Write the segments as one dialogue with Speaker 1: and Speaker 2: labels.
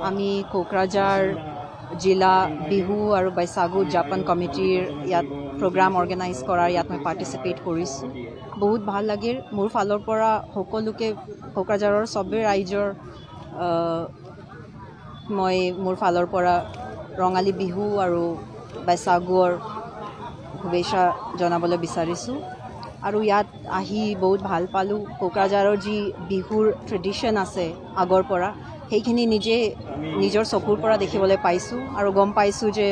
Speaker 1: আমি কোকৰাঝাৰ জিলা বিহু আৰু বৈশাগু উদযাপন কমিটিৰ ইয়াত প্ৰগ্ৰাম অৰ্গেনাইজ কৰাৰ ইয়াত মই পাৰ্টিচিপেট কৰিছোঁ। বহুত ভাল লাগিল। মোৰ ফালৰ পৰা সকলোকে কোকৰাঝাৰৰ চবেই ৰাইজৰ মই মোৰ ফালৰ পৰা ৰঙালী বিহু আৰু বৈশাগুৰ শুভেচ্ছা জনাবলৈ বিচাৰিছোঁ। আৰু ইয়াত আহি বহুত ভাল পালোঁ। কোকৰাঝাৰৰ যি বিহুৰ ট্ৰেডিশ্যন আছে আগৰ পৰা সেইখিনি নিজৰ চকুৰ পৰা দেখিবলৈ পাইছোঁ আৰু গম পাইছোঁ যে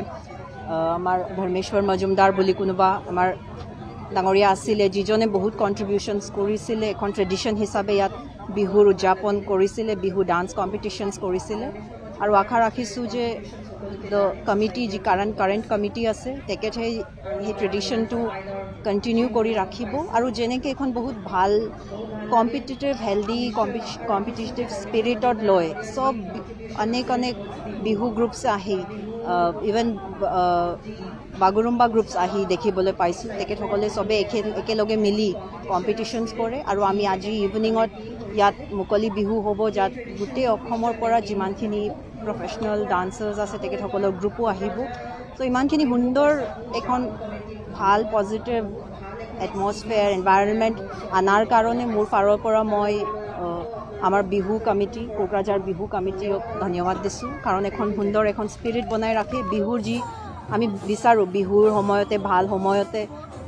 Speaker 1: আমাৰ ধৰ্মেশ্বৰ মজুমদাৰ বুলি কোনোবা আমাৰ ডাঙৰীয়া আছিলে, যিজনে বহুত কণ্ট্ৰিবিউশ্যনছ কৰিছিলে। এখন ট্ৰেডিশ্যন হিচাপে ইয়াত বিহুৰ উদযাপন কৰিছিলে, বিহু ডান্স কম্পিটিশ্যনছ কৰিছিলে। আৰু আশা ৰাখিছোঁ যে কমিটি যি কাৰেণ্ট কমিটি আছে তেখেতে সেই ট্ৰেডিশ্যনটো কণ্টিনিউ কৰি ৰাখিব আৰু যেনেকৈ এখন বহুত ভাল কম্পিটিটিভ হেল্ডি কম্পিটিটিভ স্পিৰিটত লৈ চব অনেক বিহু গ্ৰুপছ আহি ইভেন বাগুৰুম্বা গ্ৰুপছ আহি দেখিবলৈ পাইছোঁ। তেখেতসকলে চবেই একেলগে মিলি কম্পিটিশ্যনছ কৰে আৰু আমি আজি ইভিনিঙত ইয়াত মুকলি বিহু হ'ব, যাত গোটেই অসমৰ পৰা যিমানখিনি প্ৰফেশ্যনেল ডান্সাৰ্ছ আছে তেখেতসকলৰ গ্ৰুপো আহিব। ত' ইমানখিনি সুন্দৰ এখন ভাল পজিটিভ এটমছফেয়াৰ এনভাইৰনমেণ্ট আনাৰ কাৰণে মোৰ ফালৰ পৰা মই আমাৰ বিহু কমিটি কোকৰাঝাৰ বিহু কমিটিক ধন্যবাদ দিছোঁ। কাৰণ এখন সুন্দৰ এখন স্পিৰিট বনাই ৰাখে। বিহুৰ যি আমি বিচাৰোঁ বিহুৰ সময়তে ভাল সময়তে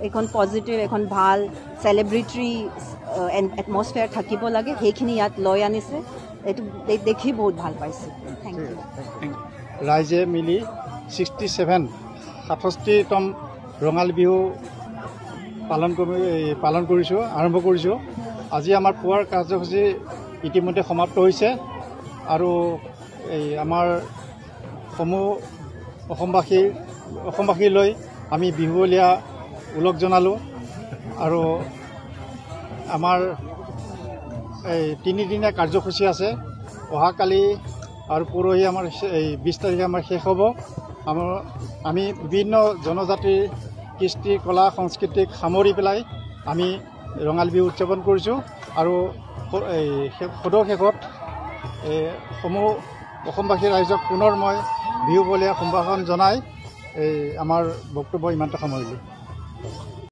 Speaker 1: এখন পজিটিভ এখন ভাল চেলিব্ৰেটৰী এটমছফেয়াৰ থাকিব লাগে, সেইখিনি ইয়াত লৈ আনিছে। এইটো দেখি বহুত ভাল পাইছোঁ। Thank you.
Speaker 2: ৰাইজে মিলি 67তম ৰঙালী বিহু পালন কৰিছোঁ, আৰম্ভ কৰিছোঁ। আজি আমাৰ পুৱাৰ কাৰ্যসূচী ইতিমধ্যে সমাপ্ত হৈছে আৰু এই আমাৰ সমূহ অসমবাসীলৈ আমি বিহুৱলীয়া ওলগ জনালোঁ। আৰু আমাৰ এই 3 দিনীয়া কাৰ্যসূচী আছে। অহাকালি আৰু পৰহি আমাৰ এই 20 তাৰিখে আমাৰ শেষ হ'ব। আমি বিভিন্ন জনজাতিৰ কৃষ্টি কলা সংস্কৃতিক সামৰি পেলাই আমি ৰঙালী বিহু উদযাপন কৰিছোঁ। আৰু এই সদৌ শেষত সমূহ অসমবাসী ৰাইজক পুনৰ মই বিহুবলীয়া সম্ভাষণ জনাই এই আমাৰ বক্তব্য ইমানতে সামৰিলোঁ।